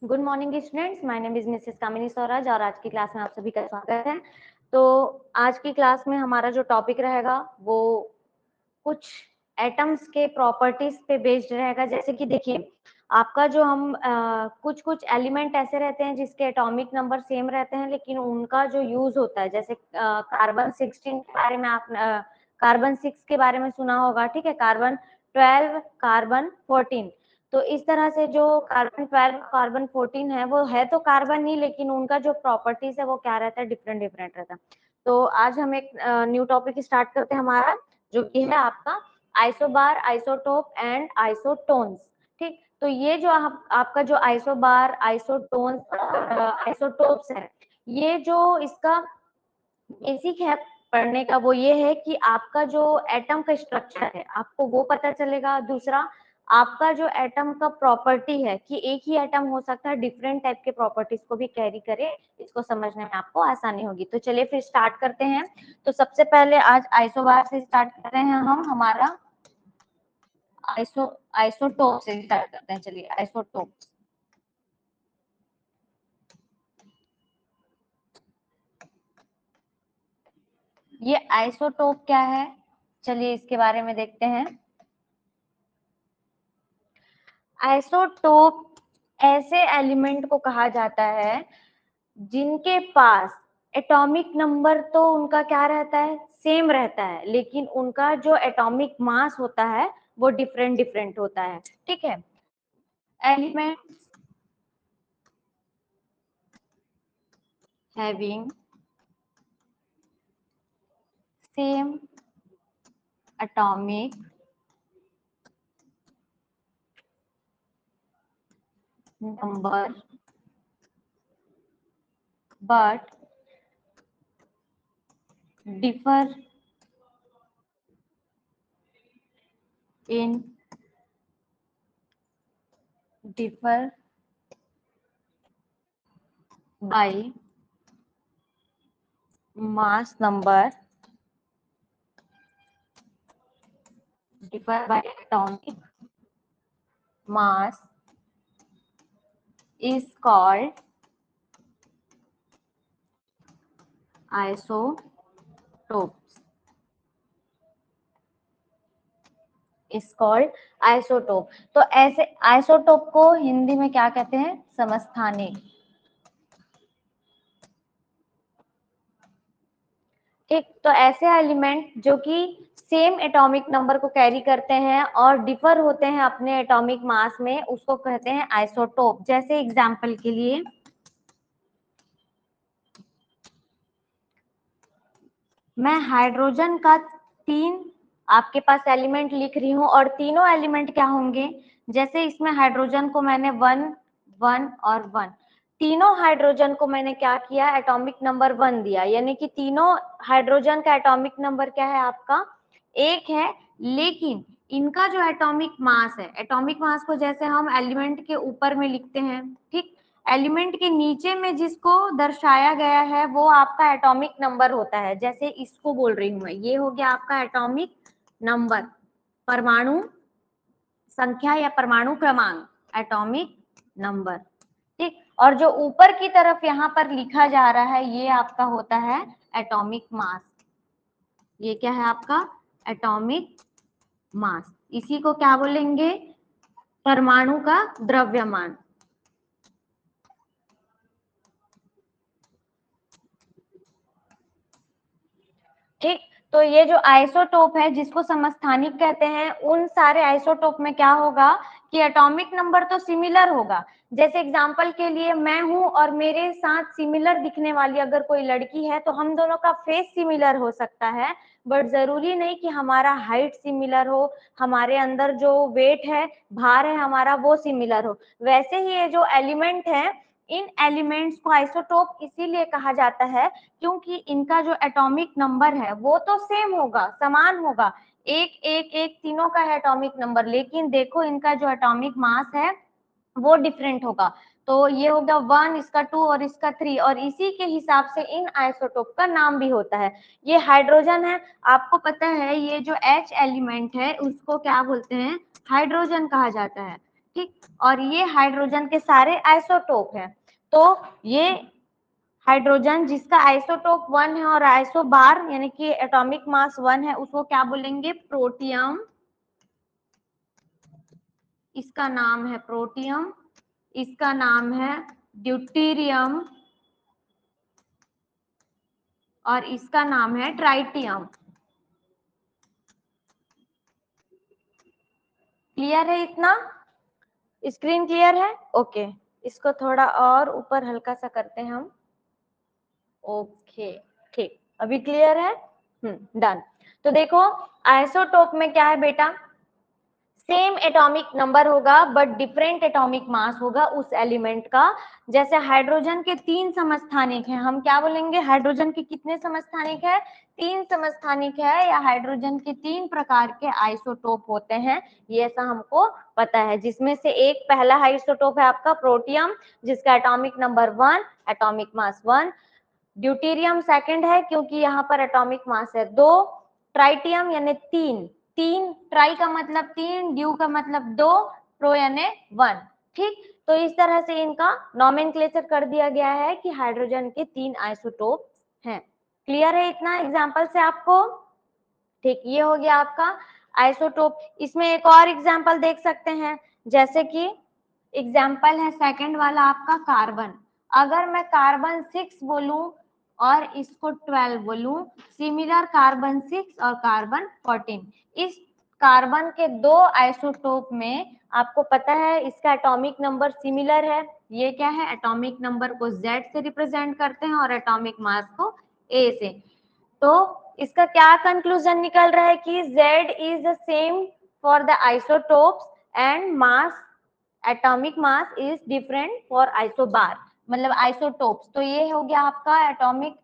Good morning students, my name is Mrs Kamini Swaraj और आज की क्लास में आप सभी का स्वागत है। तो आज की क्लास में हमारा जो टॉपिक रहेगा वो कुछ एटम्स के प्रॉपर्टीज पे बेस्ड रहेगा। जैसे कि देखिए, आपका जो हम कुछ कुछ एलिमेंट ऐसे रहते हैं जिसके एटॉमिक नंबर सेम रहते हैं, लेकिन उनका जो यूज होता है, जैसे कार्बन 16 के बारे में आप कार्बन 6 के बारे में सुना होगा, ठीक है, कार्बन 12, कार्बन 14। तो इस तरह से जो कार्बन 12, कार्बन 14 है, वो है तो कार्बन ही, लेकिन उनका जो प्रॉपर्टीज है वो क्या रहता है, डिफरेंट डिफरेंट रहता है। तो आज हम एक न्यू टॉपिक स्टार्ट करते हैं हमारा, जो कि है आपका आइसोबार, आइसोटोप एंड आइसोटोन्स। ठीक, तो ये जो आपका जो आइसोबार, आइसोटोन्स, आइसोटोप्स है, ये जो इसका बेसिक है पढ़ने का वो ये है कि आपका जो एटम का स्ट्रक्चर है आपको वो पता चलेगा। दूसरा, आपका जो एटम का प्रॉपर्टी है कि एक ही एटम हो सकता है डिफरेंट टाइप के प्रॉपर्टीज को भी कैरी करे, इसको समझने में आपको आसानी होगी। तो चलिए फिर स्टार्ट करते हैं। तो सबसे पहले आज आइसोबार से स्टार्ट कर रहे हैं हम, हमारा आइसोटोप से स्टार्ट करते हैं। चलिए आइसोटोप, ये आइसोटोप क्या है, चलिए इसके बारे में देखते हैं। आइसोटोप ऐसे एलिमेंट को कहा जाता है जिनके पास एटॉमिक नंबर तो उनका क्या रहता है, सेम रहता है, लेकिन उनका जो एटॉमिक मास होता है वो डिफरेंट डिफरेंट होता है। ठीक है, element having same atomic number but differ in differ by mass number, differ by atomic mass is called isotopes, is called isotope. तो ऐसे आइसोटोप को हिंदी में क्या कहते हैं, समस्थानिक। ठीक, तो ऐसे एलिमेंट जो कि सेम एटॉमिक नंबर को कैरी करते हैं और डिफर होते हैं अपने एटॉमिक मास में, उसको कहते हैं आइसोटोप। जैसे एग्जांपल के लिए मैं हाइड्रोजन का 3 आपके पास एलिमेंट लिख रही हूँ और तीनों एलिमेंट क्या होंगे, जैसे इसमें हाइड्रोजन को मैंने 1, 1 और 1, तीनों हाइड्रोजन को मैंने क्या किया, एटॉमिक नंबर 1 दिया, यानी कि तीनों हाइड्रोजन का एटॉमिक नंबर क्या है आपका, 1 है। लेकिन इनका जो एटॉमिक मास है, एटॉमिक मास को जैसे हम एलिमेंट के ऊपर में लिखते हैं, ठीक, एलिमेंट के नीचे में जिसको दर्शाया गया है वो आपका एटॉमिक नंबर होता है। जैसे इसको बोल रही हूँ मैं, ये हो गया आपका एटॉमिक नंबर, परमाणु संख्या या परमाणु क्रमांक, एटॉमिक नंबर। ठीक, और जो ऊपर की तरफ यहाँ पर लिखा जा रहा है ये आपका होता है एटॉमिक मास। ये क्या है आपका, एटॉमिक मास। इसी को क्या बोलेंगे, परमाणु का द्रव्यमान। ठीक, तो ये जो आइसोटोप है जिसको समस्थानिक कहते हैं, उन सारे आइसोटोप में क्या होगा कि एटॉमिक नंबर तो सिमिलर होगा। जैसे एग्जांपल के लिए मैं हूं और मेरे साथ सिमिलर दिखने वाली अगर कोई लड़की है तो हम दोनों का फेस सिमिलर हो सकता है, बट जरूरी नहीं कि हमारा हाइट सिमिलर हो, हमारे अंदर जो वेट है, भार है हमारा, वो सिमिलर हो। वैसे ही ये जो एलिमेंट है, इन एलिमेंट्स को आइसोटोप इसीलिए कहा जाता है क्योंकि इनका जो एटॉमिक नंबर है वो तो सेम होगा, समान होगा, एक एक एक तीनों का है एटॉमिक नंबर, लेकिन देखो इनका जो एटॉमिक मास है वो डिफरेंट होगा। तो ये होगा 1, इसका 2 और इसका 3, और इसी के हिसाब से इन आइसोटोप का नाम भी होता है। ये हाइड्रोजन है, आपको पता है ये जो H एलिमेंट है उसको क्या बोलते हैं, हाइड्रोजन कहा जाता है। ठीक, और ये हाइड्रोजन के सारे आइसोटोप हैं। तो ये हाइड्रोजन जिसका आइसोटोप 1 है और आइसोबार यानी कि एटॉमिक मास 1 है, उसको क्या बोलेंगे? प्रोटियम। इसका नाम है प्रोटियम, इसका नाम है ड्यूटेरियम और इसका नाम है ट्राइटियम। क्लियर है इतना? स्क्रीन क्लियर है? ओके, इसको थोड़ा और ऊपर हल्का सा करते हैं हम। ओके, ठीक, अभी क्लियर है? डन। तो देखो आइसोटोप में क्या है बेटा, सेम एटॉमिक नंबर होगा बट डिफरेंट एटॉमिक मास होगा उस एलिमेंट का। जैसे हाइड्रोजन के 3 समस्थानिक हैं, हम क्या बोलेंगे? हाइड्रोजन के कितने समस्थानिक है? 3 समस्थानिक है, या हाइड्रोजन के 3 प्रकार के आइसोटोप होते हैं, ये ऐसा हमको पता है। जिसमें से एक पहला आइसोटोप है आपका प्रोटियम, जिसका atomic number 1, atomic mass 1। Deuterium second है क्योंकि यहाँ पर एटॉमिक मास है 2। ट्राइटियम यानी 3, ट्राई का मतलब 3, ड्यू का मतलब 2, प्रो यानी 1। ठीक, तो इस तरह से इनका नॉमेनक्लेचर कर दिया गया है कि हाइड्रोजन के 3 आइसोटोप हैं। क्लियर है इतना एग्जाम्पल से आपको? ठीक, ये हो गया आपका आइसोटोप। इसमें एक और एग्जाम्पल देख सकते हैं, जैसे कि एग्जाम्पल है सेकंड वाला आपका कार्बन। अगर मैं कार्बन 6 बोलूं और इसको 12 बोलूं, सिमिलर कार्बन 6 और कार्बन 14, इस कार्बन के 2 आइसोटोप में आपको पता है इसका एटॉमिक नंबर सिमिलर है। ये क्या है? एटॉमिक नंबर को Z से रिप्रेजेंट करते हैं और एटॉमिक मास को A से। तो इसका क्या कंक्लूजन निकल रहा है कि Z is the same for the isotopes and mass, atomic mass is different for isobar, मतलब आइसोटोप्स। तो ये हो गया आपका एटॉमिक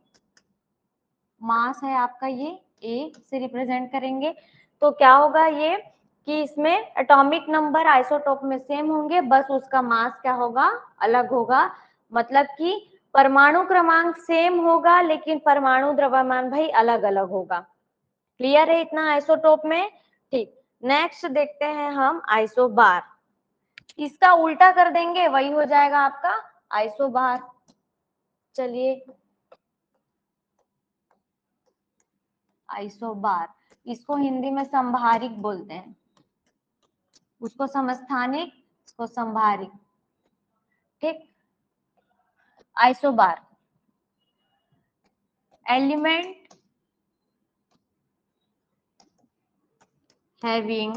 मास है आपका, ये A से रिप्रेजेंट करेंगे। तो क्या होगा ये कि इसमें एटॉमिक नंबर आइसोटोप में सेम होंगे, बस उसका मास क्या होगा? अलग होगा। मतलब कि परमाणु क्रमांक सेम होगा लेकिन परमाणु द्रव्यमान भाई अलग अलग होगा। क्लियर है इतना आइसोटोप में? ठीक, नेक्स्ट देखते हैं हम आइसोबार। इसका उल्टा कर देंगे, वही हो जाएगा आपका आइसोबार। चलिए, आइसोबार, इसको हिंदी में संभारिक बोलते हैं, उसको समस्थानिक, इसको संभारिक। ठीक, आइसोबार एलिमेंट हैविंग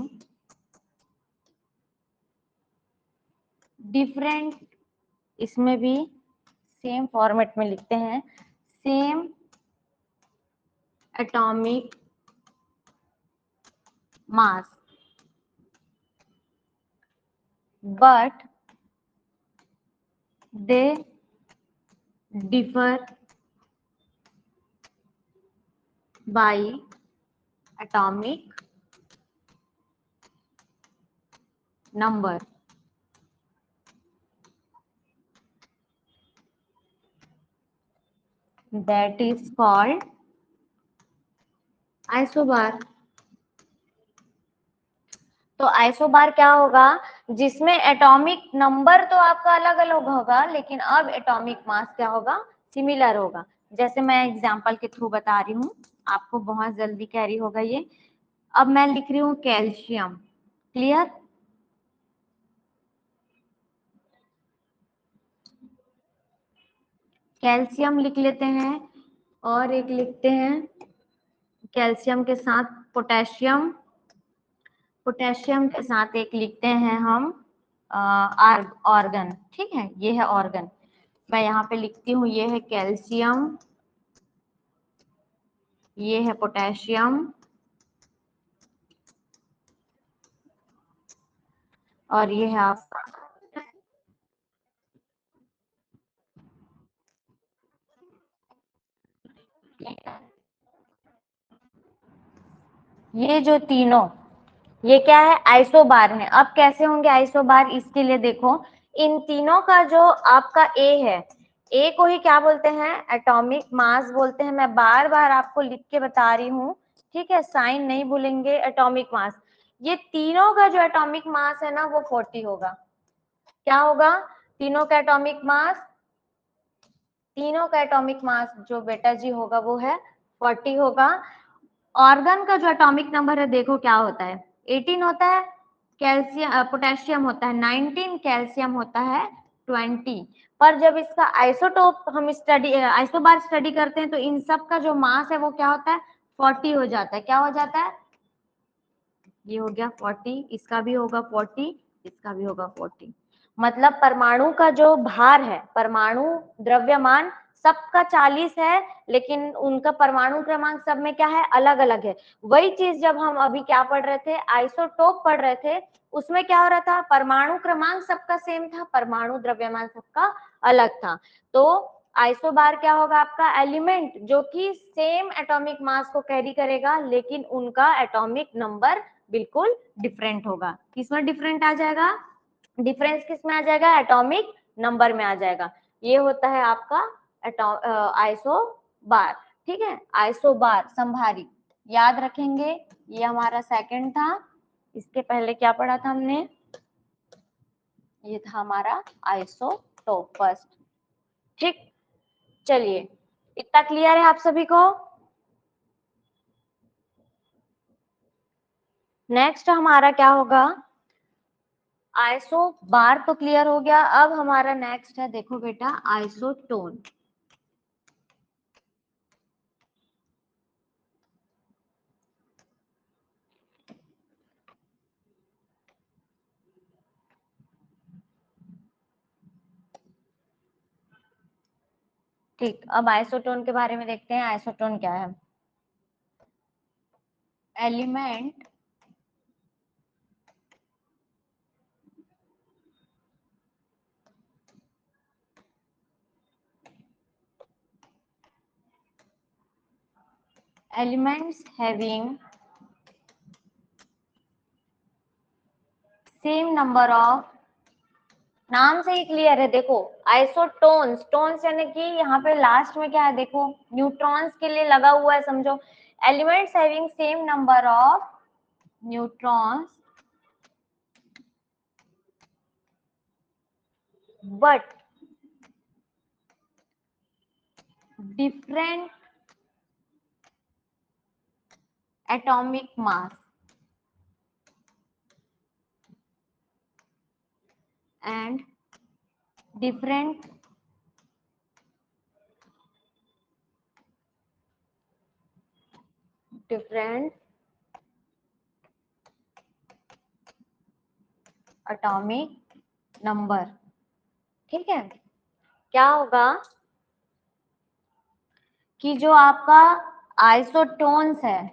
डिफरेंट, इसमें भी सेम फॉर्मेट में लिखते हैं, same atomic mass but they differ by atomic number. That is called isobar. तो आइसोबार क्या होगा? जिसमें एटॉमिक नंबर तो आपका अलग अलग होगा लेकिन अब एटॉमिक मास क्या होगा? सिमिलर होगा। जैसे मैं एग्जांपल के थ्रू बता रही हूँ, आपको बहुत जल्दी कैरी होगा ये। अब मैं लिख रही हूँ कैल्शियम। क्लियर? कैल्शियम लिख लेते हैं और एक लिखते हैं कैल्शियम के साथ पोटेशियम, पोटेशियम के साथ एक लिखते हैं हम ऑर्गन। ठीक है, ये है ऑर्गन। मैं यहाँ पे लिखती हूँ, ये है कैल्शियम, ये है पोटेशियम और ये है आपका, ये जो तीनों, ये क्या है? आइसोबार है। अब कैसे होंगे आइसोबार? इसके लिए देखो, इन तीनों का जो आपका ए है, ए को ही क्या बोलते हैं? एटॉमिक मास बोलते हैं। मैं बार बार आपको लिख के बता रही हूँ, ठीक है, साइन नहीं भूलेंगे। एटॉमिक मास, ये तीनों का जो एटॉमिक मास है ना वो 40 होगा। क्या होगा, तीनों का एटॉमिक मास जो बेटा जी होगा वो है 40 होगा। ऑर्गन का जो एटॉमिक नंबर है देखो क्या होता है, 18 होता है, कैल्शियम पोटेशियम होता है 19, कैल्शियम होता है 20। पर जब इसका आइसोटोप हम आइसोबार स्टडी करते हैं तो इन सब का जो मास है वो क्या होता है, 40 हो जाता है। क्या हो जाता है, ये हो गया 40, इसका भी होगा 40, इसका भी होगा 40। मतलब परमाणु का जो भार है, परमाणु द्रव्यमान सबका 40 है, लेकिन उनका परमाणु क्रमांक सब में क्या है, अलग अलग है। वही चीज जब हम अभी क्या पढ़ रहे थे, आइसोटोप पढ़ रहे थे, उसमें क्या हो रहा था, परमाणु क्रमांक सबका सेम था, परमाणु द्रव्यमान सबका अलग था। तो आइसोबार क्या होगा, आपका एलिमेंट जो कि सेम एटॉमिक मास को कैरी करेगा, लेकिन उनका एटॉमिक नंबर बिल्कुल डिफरेंट होगा। किसमें डिफरेंट आ जाएगा, डिफरेंस किसमें आ जाएगा, एटॉमिक नंबर में आ जाएगा। ये होता है आपका आइसोबार। ठीक है, आइसोबार संभारी याद रखेंगे। ये हमारा सेकंड था, इसके पहले क्या पढ़ा था हमने, ये था हमारा आइसोटोप फर्स्ट। ठीक, चलिए इतना क्लियर है आप सभी को। नेक्स्ट हमारा क्या होगा, आइसो बार तो क्लियर हो गया। अब हमारा नेक्स्ट है, देखो बेटा, आइसोटोन। ठीक, अब आइसोटोन के बारे में देखते हैं, आइसोटोन क्या है। Element elements having same number of, नाम से ही क्लियर है, देखो आइसोटोन्स, टोन्स यानी कि यहाँ पे लास्ट में क्या है, देखो न्यूट्रॉन्स के लिए लगा हुआ है, समझो। Elements having same number of neutrons but different atomic mass and different atomic number. ठीक है, क्या होगा कि जो आपका आइसोटोन्स है,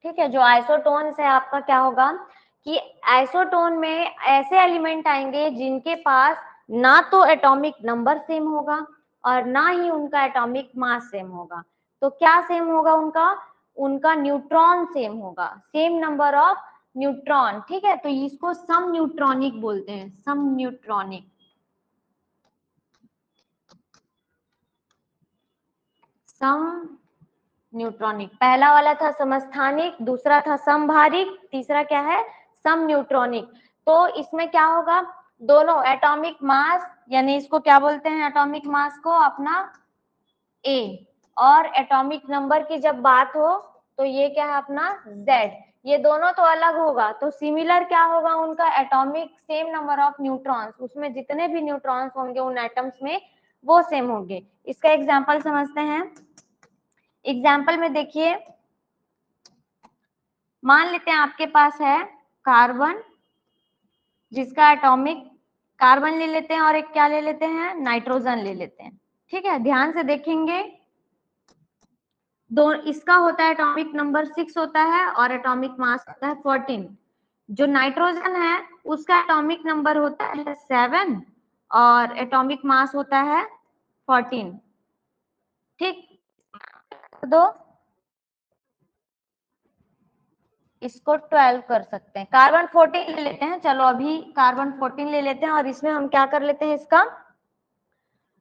ठीक है, जो आइसोटोन्स है आपका क्या होगा कि आइसोटोन में ऐसे एलिमेंट आएंगे जिनके पास ना तो एटॉमिक नंबर सेम होगा और ना ही उनका एटॉमिक मास सेम होगा। तो क्या सेम होगा उनका, उनका न्यूट्रॉन सेम होगा, सेम नंबर ऑफ न्यूट्रॉन। ठीक है, तो इसको सम न्यूट्रॉनिक बोलते हैं, सम न्यूट्रॉनिक, सम न्यूट्रॉनिक। पहला वाला था समस्थानिक, दूसरा था समभारिक, तीसरा क्या है, सम न्यूट्रॉनिक। तो इसमें क्या होगा, दोनों एटॉमिक मास, यानी इसको क्या बोलते हैं, एटॉमिक मास को अपना ए, और एटॉमिक नंबर की जब बात हो तो ये क्या है अपना जेड। ये दोनों तो अलग होगा, तो सिमिलर क्या होगा उनका, atomic same number of neutrons, उसमें जितने भी न्यूट्रॉन्स होंगे उन एटम्स में वो सेम होंगे। इसका एग्जाम्पल समझते हैं। एग्जाम्पल में देखिए, मान लेते हैं आपके पास है कार्बन, जिसका एटॉमिक, कार्बन ले लेते हैं और एक क्या ले लेते हैं, नाइट्रोजन ले लेते हैं। ठीक है, ध्यान से देखेंगे, दो इसका होता है एटॉमिक नंबर 6 होता है और एटॉमिक मास होता है 14। जो नाइट्रोजन है उसका एटॉमिक नंबर होता है 7 और एटॉमिक मास होता है 14। ठीक, दो इसको 12 कर सकते हैं, कार्बन 14 ले लेते हैं, चलो अभी कार्बन 14 ले लेते हैं और इसमें हम क्या कर लेते हैं, इसका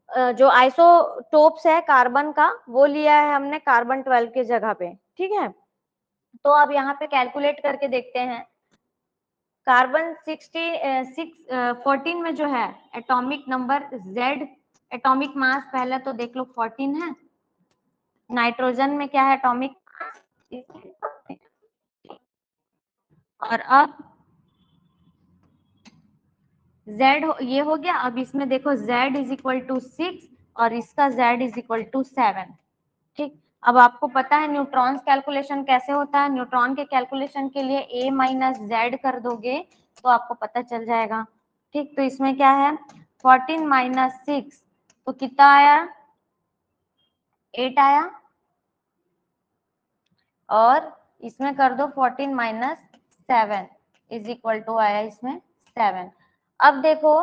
जो आइसोटोप्स है कार्बन का वो लिया है हमने कार्बन 12 के जगह पे। ठीक है, तो अब यहाँ पे कैलकुलेट करके देखते हैं, कार्बन 14 में जो है atomic number Z, atomic mass पहले तो देख लो 14 है। नाइट्रोजन में क्या है एटॉमिक, और अब Z ये हो गया। अब इसमें देखो Z इज इक्वल टू 6 और इसका Z इज इक्वल टू 7। ठीक, अब आपको पता है न्यूट्रॉन्स कैलकुलेशन कैसे होता है। न्यूट्रॉन के कैलकुलेशन के लिए A माइनस Z कर दोगे तो आपको पता चल जाएगा। ठीक, तो इसमें क्या है 14 माइनस 6 तो कितना आया, 8 आया, और इसमें कर दो 14 माइनस 7 इज इक्वल टू आया इसमें 7। अब देखो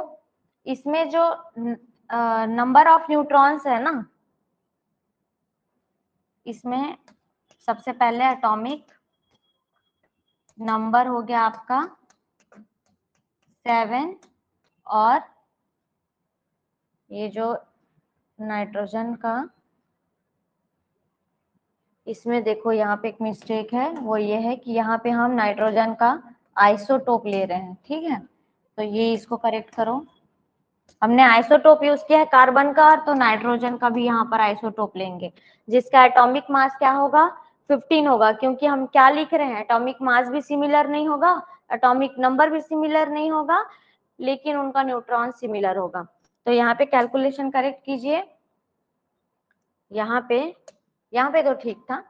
इसमें जो नंबर ऑफ न्यूट्रॉन्स है ना, इसमें सबसे पहले एटॉमिक नंबर हो गया आपका 7, और ये जो नाइट्रोजन का, इसमें देखो यहाँ पे एक मिस्टेक है, वो ये है कि यहाँ पे हम नाइट्रोजन का आइसोटोप ले रहे हैं। ठीक है, तो ये इसको करेक्ट करो। हमने आइसोटोप यूज किया है कार्बन का, तो नाइट्रोजन का भी यहाँ पर आइसोटोप लेंगे, जिसका एटॉमिक मास क्या होगा 15 होगा, क्योंकि हम क्या लिख रहे हैं एटॉमिक मास भी सिमिलर नहीं होगा, एटॉमिक नंबर भी सिमिलर नहीं होगा, लेकिन उनका न्यूट्रॉन सिमिलर होगा। तो यहाँ पे कैलकुलेशन करेक्ट कीजिए। यहाँ पे तो ठीक था,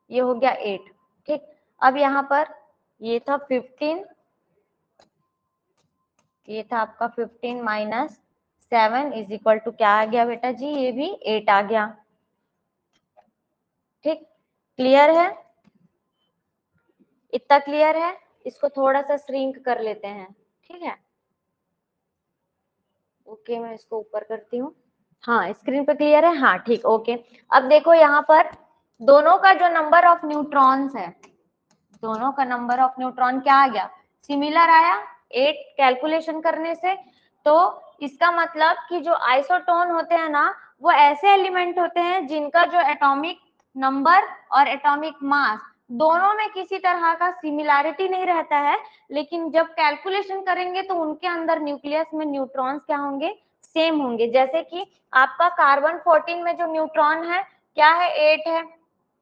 ये हो गया 8। ठीक, अब यहाँ पर ये था 15, ये था आपका 15 माइनस 7 इज इक्वल टू क्या आ गया बेटा जी, ये भी 8 आ गया। ठीक, क्लियर है, इतना क्लियर है। इसको थोड़ा सा श्रिंक कर लेते हैं। ठीक है, ओके, मैं इसको ऊपर करती हूँ। हाँ, स्क्रीन पे क्लियर है, हाँ ठीक, ओके। अब देखो यहाँ पर दोनों का जो नंबर ऑफ न्यूट्रॉन्स है, दोनों का नंबर ऑफ न्यूट्रॉन क्या आ गया, सिमिलर आया 8 कैलकुलेशन करने से। तो इसका मतलब कि जो आइसोटोन होते हैं ना, वो ऐसे एलिमेंट होते हैं जिनका जो एटॉमिक नंबर और एटॉमिक मास दोनों में किसी तरह का सिमिलैरिटी नहीं रहता है, लेकिन जब कैलकुलेशन करेंगे तो उनके अंदर न्यूक्लियस में न्यूट्रॉन्स क्या होंगे, सेम होंगे। जैसे कि आपका कार्बन 14 में जो न्यूट्रॉन है क्या है, 8 है,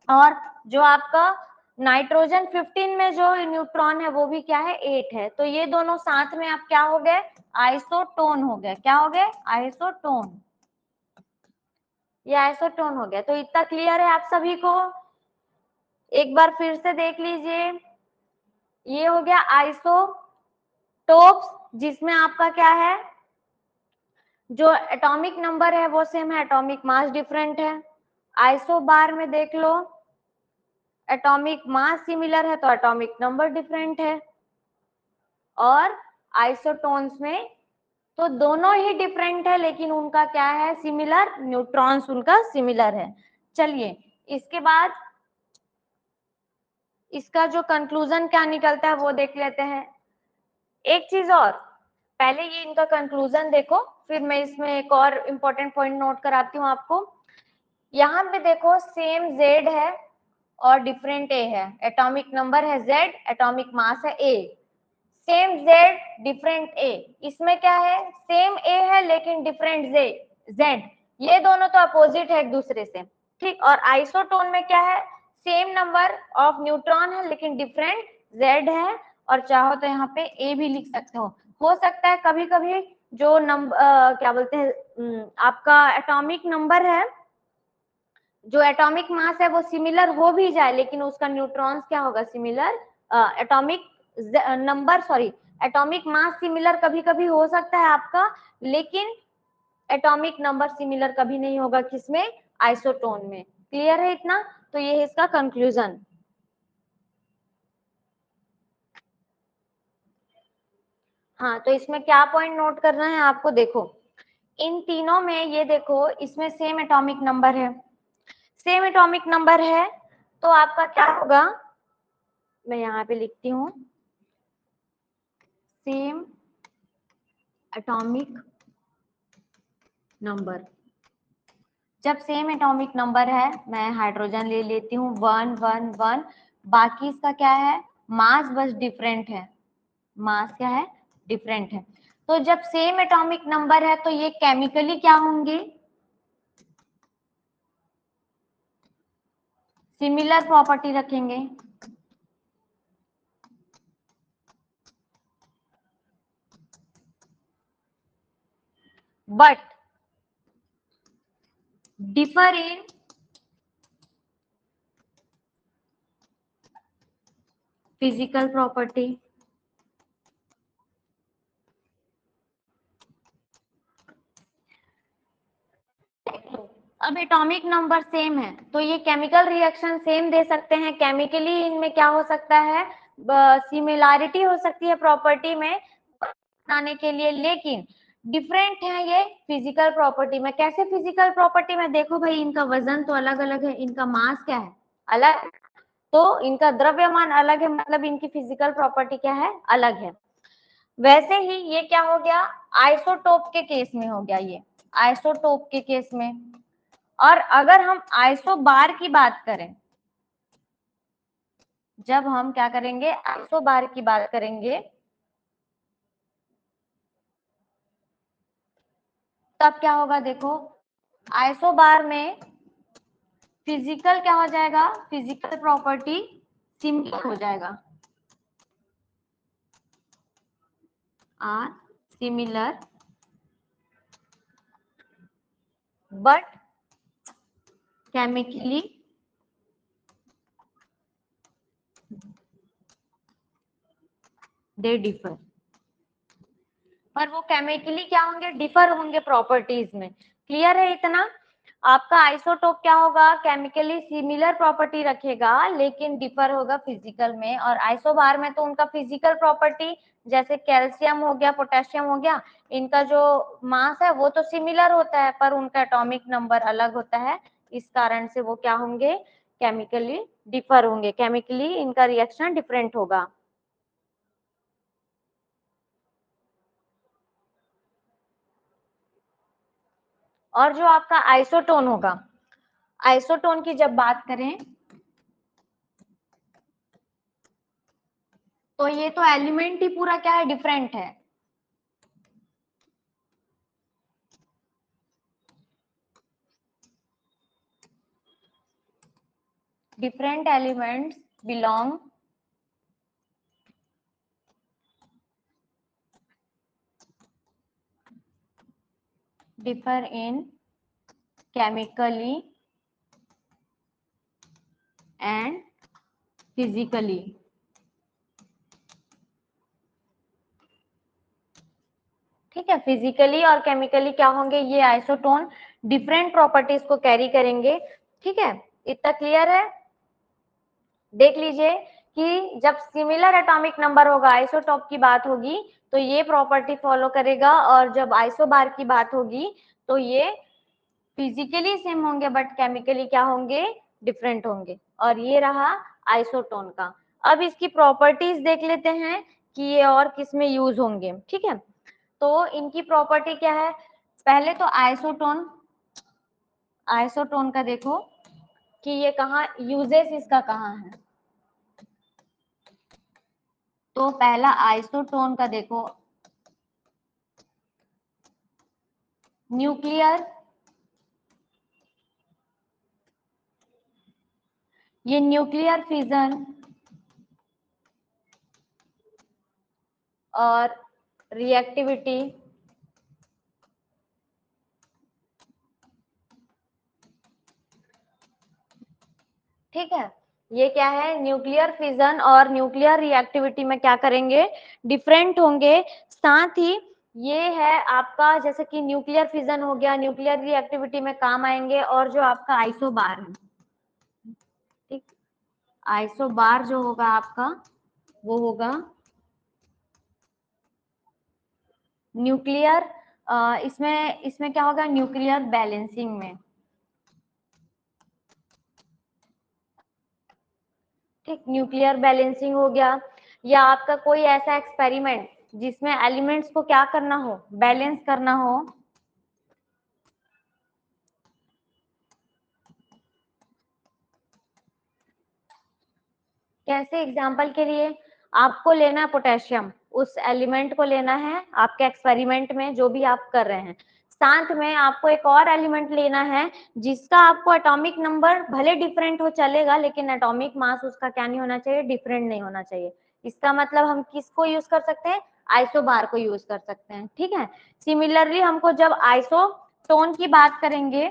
और जो आपका नाइट्रोजन 15 में जो न्यूट्रॉन है वो भी क्या है, 8 है। तो ये दोनों साथ में आप क्या हो गए, आइसोटोन हो गए। क्या हो गए, आइसोटोन, ये आइसोटोन हो गया। तो इतना क्लियर है आप सभी को, एक बार फिर से देख लीजिए। ये हो गया आइसोटोप्स, जिसमें आपका क्या है, जो एटॉमिक नंबर है वो सेम है, एटॉमिक मास डिफरेंट है। आइसो बार में देख लो, एटॉमिक मास सिमिलर है तो एटॉमिक नंबर डिफरेंट है, और आइसोटोन्स में तो दोनों ही डिफरेंट है, लेकिन उनका क्या है, सिमिलर, न्यूट्रॉन्स उनका सिमिलर है। चलिए, इसके बाद इसका जो कंक्लूजन क्या निकलता है वो देख लेते हैं। एक चीज और, पहले ये इनका कंक्लूजन देखो, फिर मैं इसमें एक और इम्पोर्टेंट पॉइंट नोट कराती हूँ आपको। यहाँ पे देखो सेम Z है और डिफरेंट A है, एटॉमिक नंबर है Z, एटॉमिक मास है A। Same Z different A, इसमें क्या है, सेम A है लेकिन डिफरेंट Z, ये दोनों तो अपोजिट है एक दूसरे से। ठीक, और आइसोटोन में क्या है, सेम नंबर ऑफ न्यूट्रॉन है लेकिन डिफरेंट Z है, और चाहो तो यहाँ पे A भी लिख सकते हो सकता है कभी कभी जो नंबर क्या बोलते हैं आपका एटॉमिक नंबर है, जो एटॉमिक मास है वो सिमिलर हो भी जाए, लेकिन उसका न्यूट्रॉन्स क्या होगा, similar, atomic number, sorry, atomic mass similar कभी कभी हो सकता है आपका, लेकिन एटॉमिक नंबर सिमिलर कभी नहीं होगा, किसमें, आइसोटोन में। क्लियर है इतना, तो ये है इसका कंक्लूजन। हाँ, तो इसमें क्या पॉइंट नोट करना है आपको, देखो इन तीनों में ये देखो, इसमें सेम एटॉमिक नंबर है, सेम एटॉमिक नंबर है, तो आपका क्या होगा, मैं यहाँ पे लिखती हूँ, सेम एटॉमिक नंबर। जब सेम एटॉमिक नंबर है, मैं हाइड्रोजन ले लेती हूँ 1 1 1, बाकी इसका क्या है, मास बस डिफरेंट है, मास क्या है, डिफरेंट है। तो जब सेम एटॉमिक नंबर है तो ये केमिकली क्या होंगे, सिमिलर प्रॉपर्टी रखेंगे। But differ in physical property. अब एटॉमिक नंबर सेम है तो ये केमिकल रिएक्शन सेम दे सकते हैं, केमिकली इनमें क्या हो सकता है, सिमिलैरिटी हो सकती है प्रॉपर्टी में बनाने के लिए, लेकिन डिफरेंट है ये फिजिकल प्रॉपर्टी में। कैसे फिजिकल प्रॉपर्टी में, देखो भाई इनका वजन तो अलग अलग है, इनका मास क्या है, अलग, तो इनका द्रव्यमान अलग है, मतलब इनकी फिजिकल प्रॉपर्टी क्या है, अलग है। वैसे ही ये क्या हो गया, आइसोटोप के केस में हो गया, ये आइसोटोप के केस में। और अगर हम आइसोबार की बात करें, जब हम क्या करेंगे, आइसोबार की बात करेंगे, तब क्या होगा, देखो आइसोबार में फिजिकल क्या हो जाएगा, फिजिकल प्रॉपर्टी सिमिलर हो जाएगा, or similar, but chemically they differ. पर वो केमिकली क्या होंगे, डिफर होंगे प्रॉपर्टीज में। क्लियर है इतना। आपका आइसोटोप क्या होगा, केमिकली सिमिलर प्रॉपर्टी रखेगा लेकिन डिफर होगा फिजिकल में। और आइसोबार में तो उनका फिजिकल प्रॉपर्टी, जैसे कैल्शियम हो गया, पोटेशियम हो गया, इनका जो मास है वो तो सिमिलर होता है पर उनका एटॉमिक नंबर अलग होता है, इस कारण से वो क्या होंगे, केमिकली डिफर होंगे, केमिकली इनका रिएक्शन डिफरेंट होगा। और जो आपका आइसोटोन होगा, आइसोटोन की जब बात करें तो ये तो एलिमेंट ही पूरा क्या है, डिफरेंट है। Different elements belong differ in chemically and physically। ठीक है, फिजिकली और केमिकली क्या होंगे, ये आइसोटोन डिफरेंट प्रॉपर्टीज को कैरी करेंगे। ठीक है, इतना क्लियर है। देख लीजिए कि जब सिमिलर एटॉमिक नंबर होगा, आइसोटोप की बात होगी तो ये प्रॉपर्टी फॉलो करेगा, और जब आइसोबार की बात होगी तो ये फिजिकली सेम होंगे बट केमिकली क्या होंगे, डिफरेंट होंगे। और ये रहा आइसोटोन का। अब इसकी प्रॉपर्टीज देख लेते हैं कि ये और किस में यूज होंगे। ठीक है, तो इनकी प्रॉपर्टी क्या है, पहले तो आइसोटोन, आइसोटोन का देखो कि ये कहाँ यूजेस, इसका कहाँ है। तो पहला आइसोटोन का देखो, न्यूक्लियर, ये न्यूक्लियर फिजन और रिएक्टिविटी, ठीक है, ये क्या है, न्यूक्लियर फिजन और न्यूक्लियर रिएक्टिविटी में क्या करेंगे, डिफरेंट होंगे। साथ ही ये है आपका, जैसे कि न्यूक्लियर फिजन हो गया, न्यूक्लियर रिएक्टिविटी में काम आएंगे। और जो आपका आइसोबार है, ठीक, आइसोबार जो होगा आपका वो होगा न्यूक्लियर, इसमें इसमें क्या होगा, न्यूक्लियर बैलेंसिंग में। ठीक, न्यूक्लियर बैलेंसिंग हो गया, या आपका कोई ऐसा एक्सपेरिमेंट जिसमें एलिमेंट्स को क्या करना हो, बैलेंस करना हो। कैसे, एग्जांपल के लिए आपको लेना है पोटेशियम, उस एलिमेंट को लेना है आपके एक्सपेरिमेंट में जो भी आप कर रहे हैं। साथ में आपको एक और एलिमेंट लेना है जिसका आपको एटॉमिक नंबर भले डिफरेंट हो चलेगा, लेकिन एटॉमिक मास उसका क्या नहीं होना चाहिए, डिफरेंट नहीं होना चाहिए। इसका मतलब हम किसको यूज कर सकते हैं, आइसोबार को यूज कर सकते हैं, ठीक है। सिमिलरली हमको जब आइसोटोन की बात करेंगे,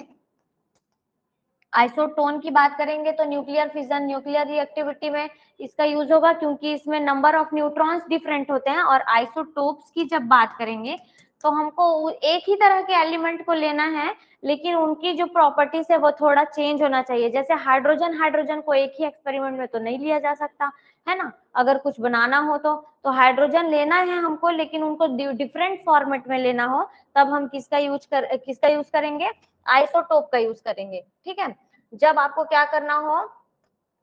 आइसोटोन की बात करेंगे तो न्यूक्लियर फिजन, न्यूक्लियर रिएक्टिविटी में इसका यूज होगा, क्योंकि इसमें नंबर ऑफ न्यूट्रॉन्स डिफरेंट होते हैं। और आइसोटोप्स की जब बात करेंगे तो हमको एक ही तरह के एलिमेंट को लेना है, लेकिन उनकी जो प्रॉपर्टीज है वो थोड़ा चेंज होना चाहिए। जैसे हाइड्रोजन, हाइड्रोजन को एक ही एक्सपेरिमेंट में तो नहीं लिया जा सकता है ना, अगर कुछ बनाना हो तो हाइड्रोजन लेना है हमको, लेकिन उनको डिफरेंट फॉर्मेट में लेना हो तब हम किसका यूज करेंगे, आइसोटोप का यूज करेंगे, ठीक है। जब आपको क्या करना हो,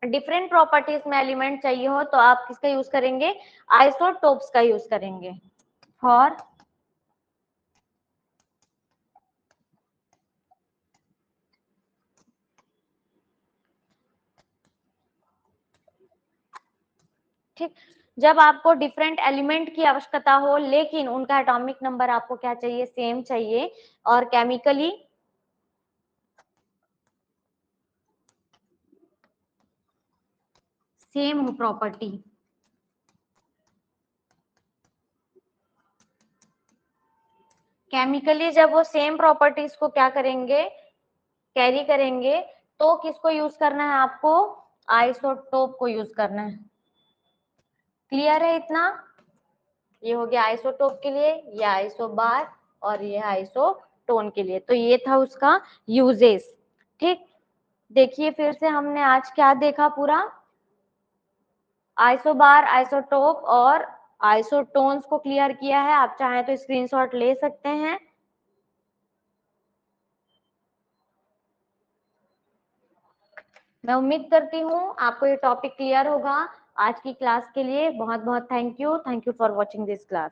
डिफरेंट प्रॉपर्टीज में एलिमेंट चाहिए हो तो आप किसका यूज करेंगे, आइसोटोप्स का यूज करेंगे। फॉर ठीक, जब आपको डिफरेंट एलिमेंट की आवश्यकता हो लेकिन उनका एटॉमिक नंबर आपको क्या चाहिए, सेम चाहिए, और केमिकली सेम हो प्रॉपर्टी, केमिकली जब वो सेम प्रॉपर्टीज को क्या करेंगे, कैरी करेंगे, तो किसको यूज करना है आपको, आइसोटोप को यूज करना है। क्लियर है इतना, ये हो गया आइसोटोप के लिए, ये आइसोबार और ये आइसोटोन के लिए। तो ये था उसका यूजेस, ठीक। देखिए फिर से हमने आज क्या देखा, पूरा आइसोबार, आइसोटोप और आइसोटोन्स को क्लियर किया है। आप चाहें तो स्क्रीनशॉट ले सकते हैं। मैं उम्मीद करती हूँ आपको ये टॉपिक क्लियर होगा। आज की क्लास के लिए बहुत बहुत thank you for watching this class.